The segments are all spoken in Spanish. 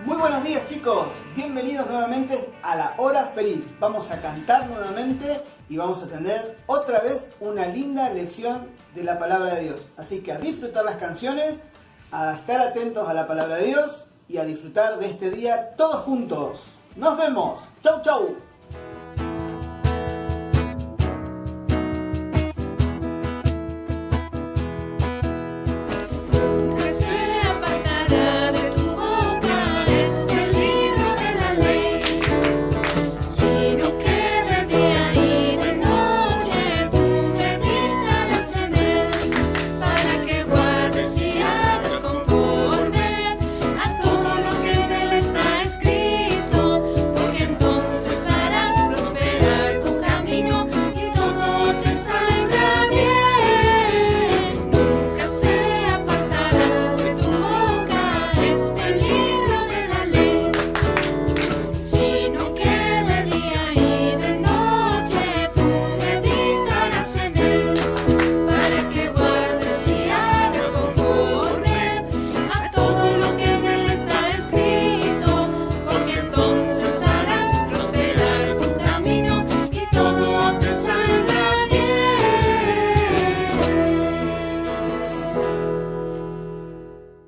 Muy buenos días, chicos, bienvenidos nuevamente a la hora feliz. Vamos a cantar nuevamente y vamos a tener otra vez una linda lección de la palabra de Dios. Así que a disfrutar las canciones, a estar atentos a la palabra de Dios y a disfrutar de este día todos juntos. Nos vemos, chau chau.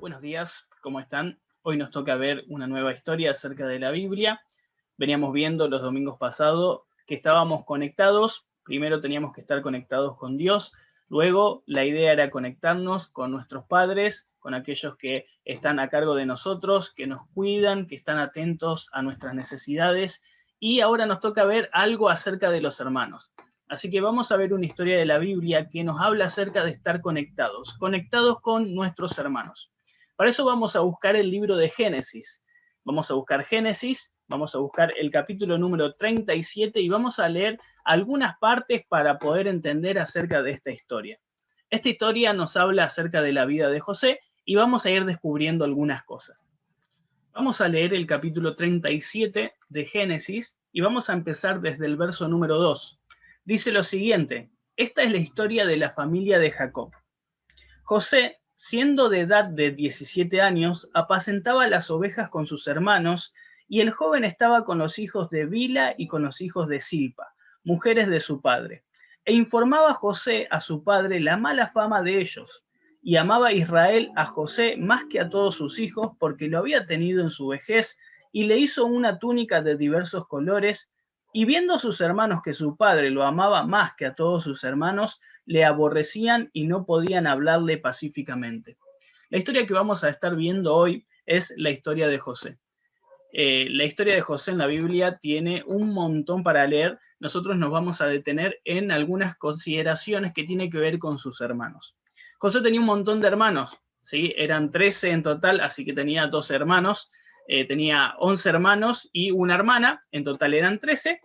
Buenos días, ¿cómo están? Hoy nos toca ver una nueva historia acerca de la Biblia. Veníamos viendo los domingos pasados que estábamos conectados. Primero teníamos que estar conectados con Dios. Luego la idea era conectarnos con nuestros padres, con aquellos que están a cargo de nosotros, que nos cuidan, que están atentos a nuestras necesidades. Y ahora nos toca ver algo acerca de los hermanos. Así que vamos a ver una historia de la Biblia que nos habla acerca de estar conectados con nuestros hermanos. Para eso vamos a buscar el libro de Génesis. Vamos a buscar Génesis, vamos a buscar el capítulo número 37 y vamos a leer algunas partes para poder entender acerca de esta historia. Esta historia nos habla acerca de la vida de José y vamos a ir descubriendo algunas cosas. Vamos a leer el capítulo 37 de Génesis y vamos a empezar desde el verso número 2. Dice lo siguiente: esta es la historia de la familia de Jacob. José, siendo de edad de 17 años, apacentaba las ovejas con sus hermanos, y el joven estaba con los hijos de Bila y con los hijos de Silpa, mujeres de su padre. E informaba José a su padre la mala fama de ellos, y amaba Israel a José más que a todos sus hijos, porque lo había tenido en su vejez, y le hizo una túnica de diversos colores, y viendo sus hermanos que su padre lo amaba más que a todos sus hermanos, le aborrecían y no podían hablarle pacíficamente. La historia que vamos a estar viendo hoy es la historia de José. La historia de José en la Biblia tiene un montón para leer. Nosotros nos vamos a detener en algunas consideraciones que tienen que ver con sus hermanos. José tenía un montón de hermanos, ¿sí? Eran 13 en total, así que tenía 12 hermanos. Tenía 11 hermanos y una hermana, en total eran 13.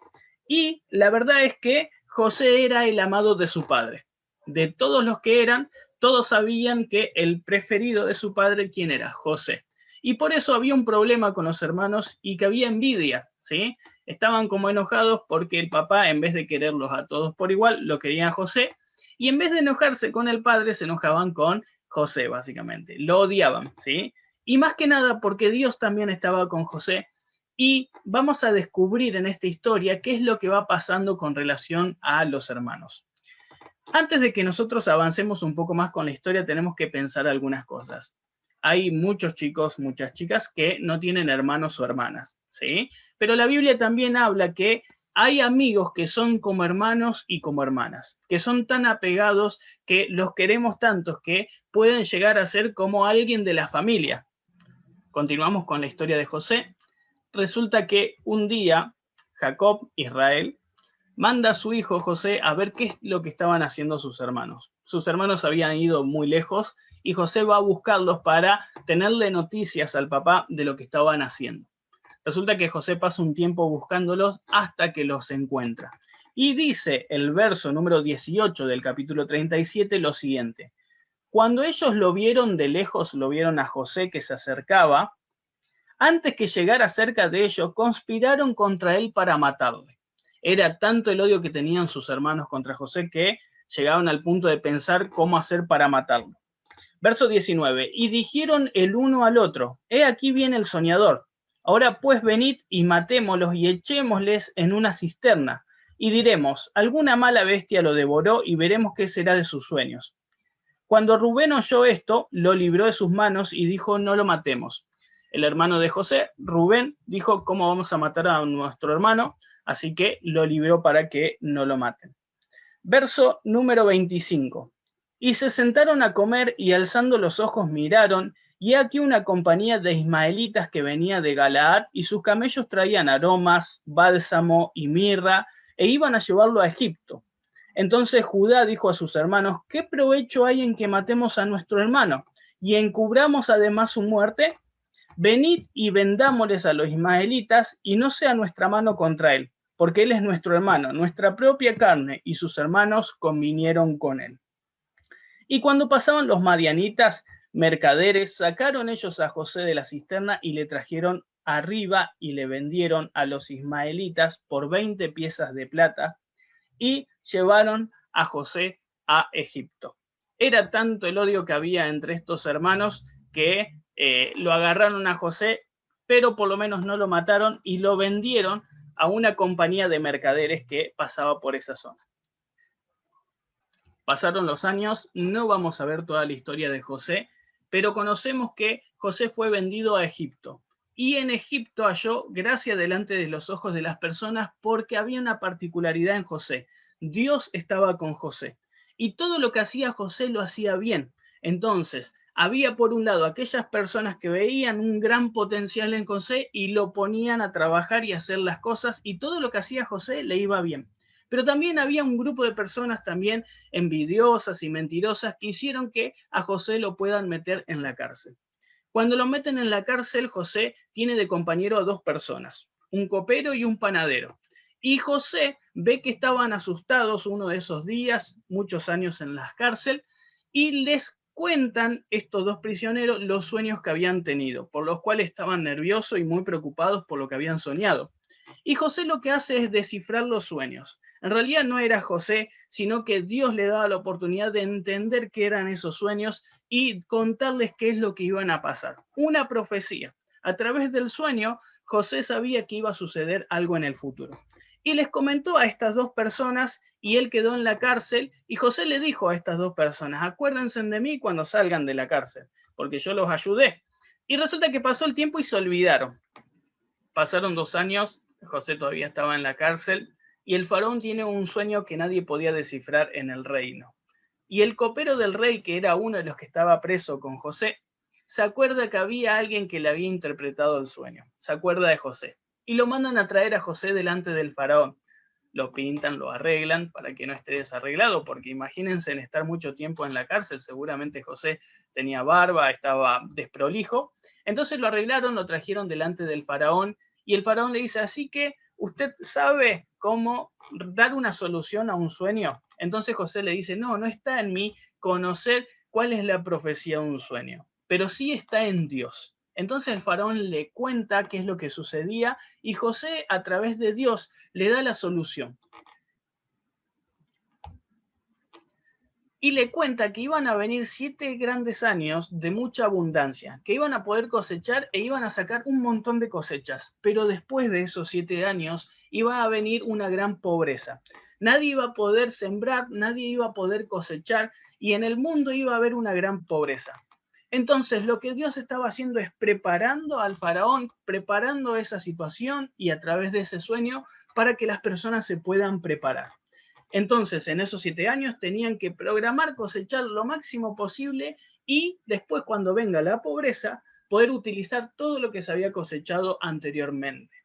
Y la verdad es que José era el amado de su padre. De todos los que eran, todos sabían que el preferido de su padre, ¿quién era? José. Y por eso había un problema con los hermanos y que había envidia, ¿sí? Estaban como enojados porque el papá, en vez de quererlos a todos por igual, lo quería a José, y en vez de enojarse con el padre, se enojaban con José, básicamente. Lo odiaban, ¿sí? Y más que nada porque Dios también estaba con José, y vamos a descubrir en esta historia qué es lo que va pasando con relación a los hermanos. Antes de que nosotros avancemos un poco más con la historia, tenemos que pensar algunas cosas. Hay muchos chicos, muchas chicas que no tienen hermanos o hermanas, ¿sí? Pero la Biblia también habla que hay amigos que son como hermanos y como hermanas, que son tan apegados que los queremos tantos que pueden llegar a ser como alguien de la familia. Continuamos con la historia de José. Resulta que un día Jacob, Israel, manda a su hijo José a ver qué es lo que estaban haciendo sus hermanos. Sus hermanos habían ido muy lejos y José va a buscarlos para tenerle noticias al papá de lo que estaban haciendo. Resulta que José pasa un tiempo buscándolos hasta que los encuentra. Y dice el verso número 18 del capítulo 37 lo siguiente: cuando ellos lo vieron de lejos, lo vieron a José que se acercaba, antes que llegara cerca de ellos, conspiraron contra él para matarle. Era tanto el odio que tenían sus hermanos contra José que llegaron al punto de pensar cómo hacer para matarlo. Verso 19, y dijeron el uno al otro: he aquí viene el soñador. Ahora pues venid y matémoslos y echémosles en una cisterna, y diremos, alguna mala bestia lo devoró y veremos qué será de sus sueños. Cuando Rubén oyó esto, lo libró de sus manos y dijo, no lo matemos. El hermano de José, Rubén, dijo, ¿cómo vamos a matar a nuestro hermano? Así que lo libró para que no lo maten. Verso número 25. Y se sentaron a comer y alzando los ojos miraron, y aquí una compañía de ismaelitas que venía de Galaad, y sus camellos traían aromas, bálsamo y mirra, e iban a llevarlo a Egipto. Entonces Judá dijo a sus hermanos, ¿qué provecho hay en que matemos a nuestro hermano y encubramos además su muerte? Venid y vendámosles a los ismaelitas y no sea nuestra mano contra él, porque él es nuestro hermano, nuestra propia carne, y sus hermanos convinieron con él. Y cuando pasaban los madianitas, mercaderes, sacaron ellos a José de la cisterna y le trajeron arriba y le vendieron a los ismaelitas por 20 piezas de plata y llevaron a José a Egipto. Era tanto el odio que había entre estos hermanos que lo agarraron a José, pero por lo menos no lo mataron y lo vendieron a una compañía de mercaderes que pasaba por esa zona. Pasaron los años, no vamos a ver toda la historia de José, pero conocemos que José fue vendido a Egipto. Y en Egipto halló gracia delante de los ojos de las personas porque había una particularidad en José. Dios estaba con José. Y todo lo que hacía José lo hacía bien. Entonces, había por un lado aquellas personas que veían un gran potencial en José y lo ponían a trabajar y a hacer las cosas, y todo lo que hacía José le iba bien. Pero también había un grupo de personas también envidiosas y mentirosas que hicieron que a José lo puedan meter en la cárcel. Cuando lo meten en la cárcel, José tiene de compañero a dos personas, un copero y un panadero. Y José ve que estaban asustados uno de esos días, muchos años en la cárcel, y les cuentan estos dos prisioneros los sueños que habían tenido, por los cuales estaban nerviosos y muy preocupados por lo que habían soñado. Y José lo que hace es descifrar los sueños. En realidad no era José, sino que Dios le daba la oportunidad de entender qué eran esos sueños y contarles qué es lo que iban a pasar. Una profecía. A través del sueño, José sabía que iba a suceder algo en el futuro. Y les comentó a estas dos personas y él quedó en la cárcel y José le dijo a estas dos personas, acuérdense de mí cuando salgan de la cárcel, porque yo los ayudé. Y resulta que pasó el tiempo y se olvidaron. Pasaron 2 años, José todavía estaba en la cárcel y el faraón tiene un sueño que nadie podía descifrar en el reino. Y el copero del rey, que era uno de los que estaba preso con José, se acuerda que había alguien que le había interpretado el sueño. Se acuerda de José. Y lo mandan a traer a José delante del faraón. Lo pintan, lo arreglan para que no esté desarreglado, porque imagínense en estar mucho tiempo en la cárcel, seguramente José tenía barba, estaba desprolijo. Entonces lo arreglaron, lo trajeron delante del faraón y el faraón le dice, así que usted sabe cómo dar una solución a un sueño. Entonces José le dice, no, no está en mí conocer cuál es la profecía de un sueño, pero sí está en Dios. Entonces el faraón le cuenta qué es lo que sucedía y José a través de Dios le da la solución. Y le cuenta que iban a venir 7 grandes años de mucha abundancia, que iban a poder cosechar e iban a sacar un montón de cosechas, pero después de esos 7 años iba a venir una gran pobreza. Nadie iba a poder sembrar, nadie iba a poder cosechar y en el mundo iba a haber una gran pobreza. Entonces, lo que Dios estaba haciendo es preparando al faraón, preparando esa situación y a través de ese sueño para que las personas se puedan preparar. Entonces, en esos 7 años tenían que programar, cosechar lo máximo posible y después, cuando venga la pobreza, poder utilizar todo lo que se había cosechado anteriormente.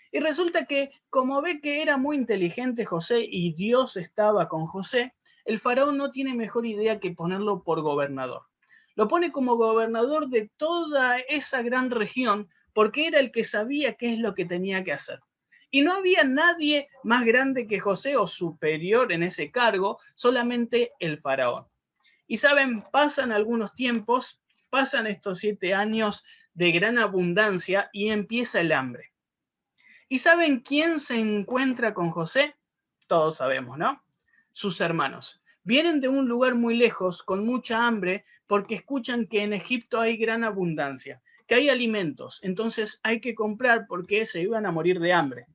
Y resulta que, como ve que era muy inteligente José y Dios estaba con José, el faraón no tiene mejor idea que ponerlo por gobernador. Lo pone como gobernador de toda esa gran región porque era el que sabía qué es lo que tenía que hacer. Y no había nadie más grande que José o superior en ese cargo, solamente el faraón. Y saben, pasan algunos tiempos, pasan estos 7 años de gran abundancia y empieza el hambre. ¿Y saben quién se encuentra con José? Todos sabemos, ¿no? Sus hermanos. Vienen de un lugar muy lejos, con mucha hambre, porque escuchan que en Egipto hay gran abundancia, que hay alimentos, entonces hay que comprar porque se iban a morir de hambre.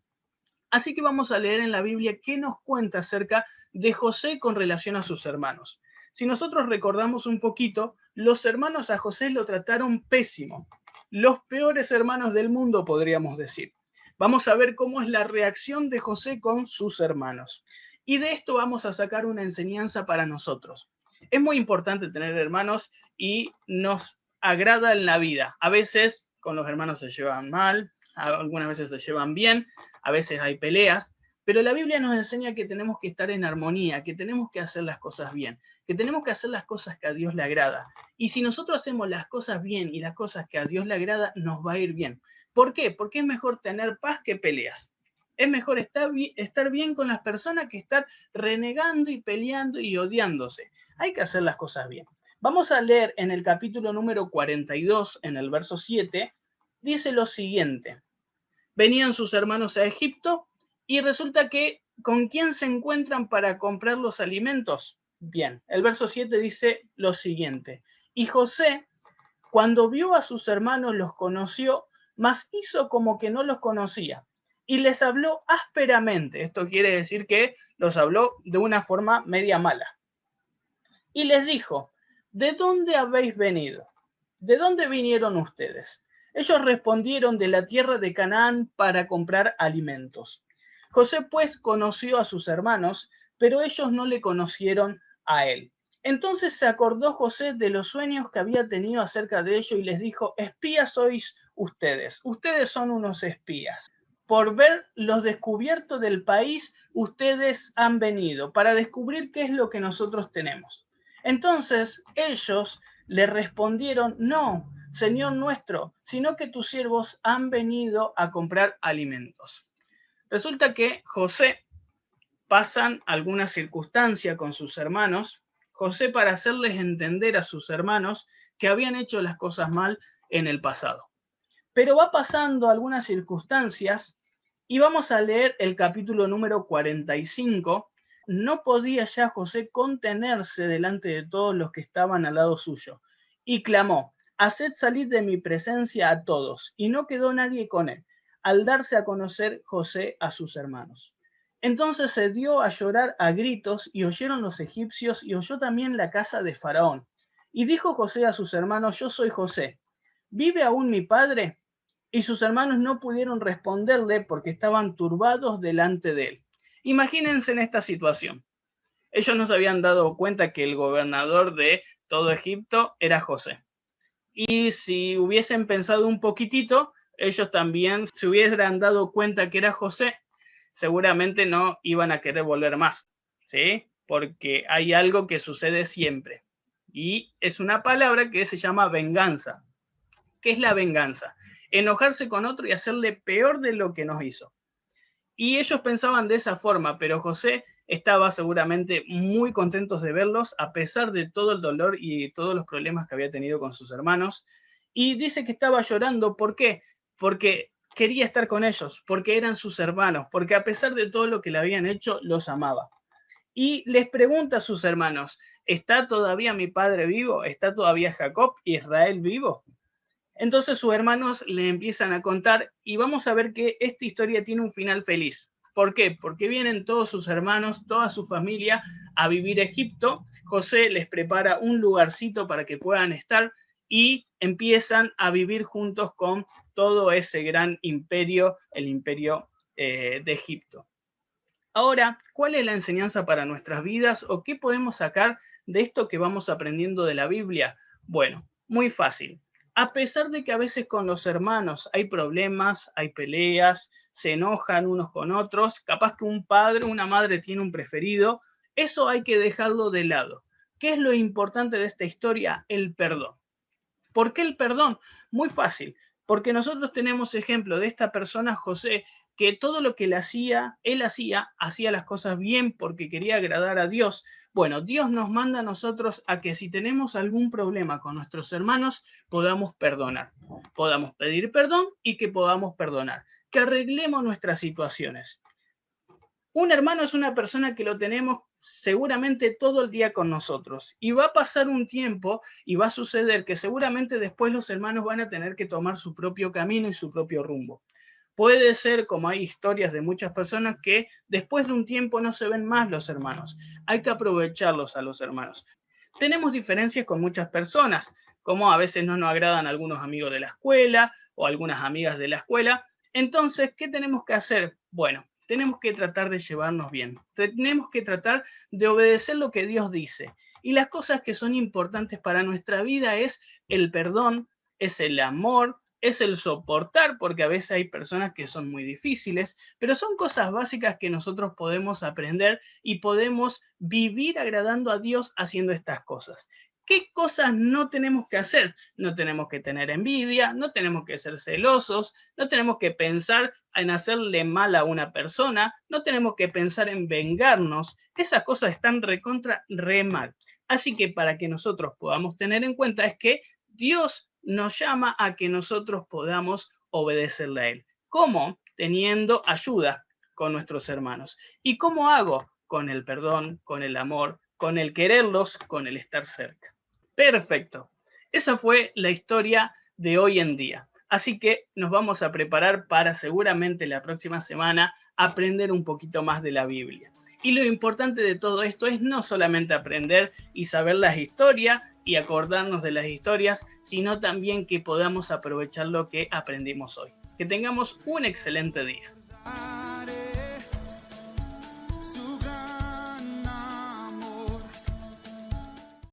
Así que vamos a leer en la Biblia qué nos cuenta acerca de José con relación a sus hermanos. Si nosotros recordamos un poquito, los hermanos a José lo trataron pésimo. Los peores hermanos del mundo, podríamos decir. Vamos a ver cómo es la reacción de José con sus hermanos. Y de esto vamos a sacar una enseñanza para nosotros. Es muy importante tener hermanos y nos agrada en la vida. A veces con los hermanos se llevan mal, algunas veces se llevan bien, a veces hay peleas, pero la Biblia nos enseña que tenemos que estar en armonía, que tenemos que hacer las cosas bien, que tenemos que hacer las cosas que a Dios le agrada. Y si nosotros hacemos las cosas bien y las cosas que a Dios le agrada, nos va a ir bien. ¿Por qué? Porque es mejor tener paz que peleas. Es mejor estar bien con las personas que estar renegando y peleando y odiándose. Hay que hacer las cosas bien. Vamos a leer en el capítulo número 42, en el verso 7, dice lo siguiente. Venían sus hermanos a Egipto y resulta que ¿con quién se encuentran para comprar los alimentos? Bien, el verso 7 dice lo siguiente. Y José, cuando vio a sus hermanos, los conoció, mas hizo como que no los conocía y les habló ásperamente. Esto quiere decir que los habló de una forma media mala. Y les dijo, ¿de dónde habéis venido? ¿De dónde vinieron ustedes? Ellos respondieron de la tierra de Canaán para comprar alimentos. José pues conoció a sus hermanos, pero ellos no le conocieron a él. Entonces se acordó José de los sueños que había tenido acerca de ellos y les dijo, espías sois ustedes son unos espías. Por ver los descubiertos del país, ustedes han venido para descubrir qué es lo que nosotros tenemos. Entonces ellos le respondieron, no, Señor nuestro, sino que tus siervos han venido a comprar alimentos. Resulta que José pasan alguna circunstancia con sus hermanos, José para hacerles entender a sus hermanos que habían hecho las cosas mal en el pasado. Pero va pasando algunas circunstancias y vamos a leer el capítulo número 45. No podía ya José contenerse delante de todos los que estaban al lado suyo y clamó, haced salir de mi presencia a todos, y no quedó nadie con él, al darse a conocer José a sus hermanos. Entonces se dio a llorar a gritos y oyeron los egipcios y oyó también la casa de Faraón. Y dijo José a sus hermanos, yo soy José, ¿vive aún mi padre? Y sus hermanos no pudieron responderle porque estaban turbados delante de él. Imagínense en esta situación. Ellos no se habían dado cuenta que el gobernador de todo Egipto era José. Y si hubiesen pensado un poquitito, ellos también se hubieran dado cuenta que era José, seguramente no iban a querer volver más, ¿sí? Porque hay algo que sucede siempre. Y es una palabra que se llama venganza. ¿Qué es la venganza? Enojarse con otro y hacerle peor de lo que nos hizo. Y ellos pensaban de esa forma, pero José estaba seguramente muy contentos de verlos, a pesar de todo el dolor y todos los problemas que había tenido con sus hermanos. Y dice que estaba llorando, ¿por qué? Porque quería estar con ellos, porque eran sus hermanos, porque a pesar de todo lo que le habían hecho, los amaba. Y les pregunta a sus hermanos, ¿está todavía mi padre vivo? ¿Está todavía Jacob y Israel vivo? Entonces sus hermanos le empiezan a contar y vamos a ver que esta historia tiene un final feliz. ¿Por qué? Porque vienen todos sus hermanos, toda su familia a vivir a Egipto. José les prepara un lugarcito para que puedan estar y empiezan a vivir juntos con todo ese gran imperio, el imperio de Egipto. Ahora, ¿cuál es la enseñanza para nuestras vidas o qué podemos sacar de esto que vamos aprendiendo de la Biblia? Bueno, muy fácil. A pesar de que a veces con los hermanos hay problemas, hay peleas, se enojan unos con otros, capaz que un padre o una madre tiene un preferido, eso hay que dejarlo de lado. ¿Qué es lo importante de esta historia? El perdón. ¿Por qué el perdón? Muy fácil, porque nosotros tenemos ejemplo de esta persona, José, que todo lo que él hacía las cosas bien porque quería agradar a Dios. Bueno, Dios nos manda a nosotros a que si tenemos algún problema con nuestros hermanos, podamos perdonar, podamos pedir perdón y que podamos perdonar, que arreglemos nuestras situaciones. Un hermano es una persona que lo tenemos seguramente todo el día con nosotros. Y va a pasar un tiempo y va a suceder que seguramente después los hermanos van a tener que tomar su propio camino y su propio rumbo. Puede ser, como hay historias de muchas personas, que después de un tiempo no se ven más los hermanos. Hay que aprovecharlos a los hermanos. Tenemos diferencias con muchas personas, como a veces no nos agradan algunos amigos de la escuela o algunas amigas de la escuela. Entonces, ¿qué tenemos que hacer? Bueno, tenemos que tratar de llevarnos bien. Tenemos que tratar de obedecer lo que Dios dice. Y las cosas que son importantes para nuestra vida es el perdón, es el amor, es el soportar, porque a veces hay personas que son muy difíciles, pero son cosas básicas que nosotros podemos aprender y podemos vivir agradando a Dios haciendo estas cosas. ¿Qué cosas no tenemos que hacer? No tenemos que tener envidia, no tenemos que ser celosos, no tenemos que pensar en hacerle mal a una persona, no tenemos que pensar en vengarnos. Esas cosas están re mal. Así que para que nosotros podamos tener en cuenta es que Dios nos llama a que nosotros podamos obedecerle a Él. ¿Cómo? Teniendo ayuda con nuestros hermanos. ¿Y cómo hago? Con el perdón, con el amor, con el quererlos, con el estar cerca. Perfecto. Esa fue la historia de hoy en día. Así que nos vamos a preparar para seguramente la próxima semana aprender un poquito más de la Biblia. Y lo importante de todo esto es no solamente aprender y saber las historias y acordarnos de las historias, sino también que podamos aprovechar lo que aprendimos hoy. Que tengamos un excelente día.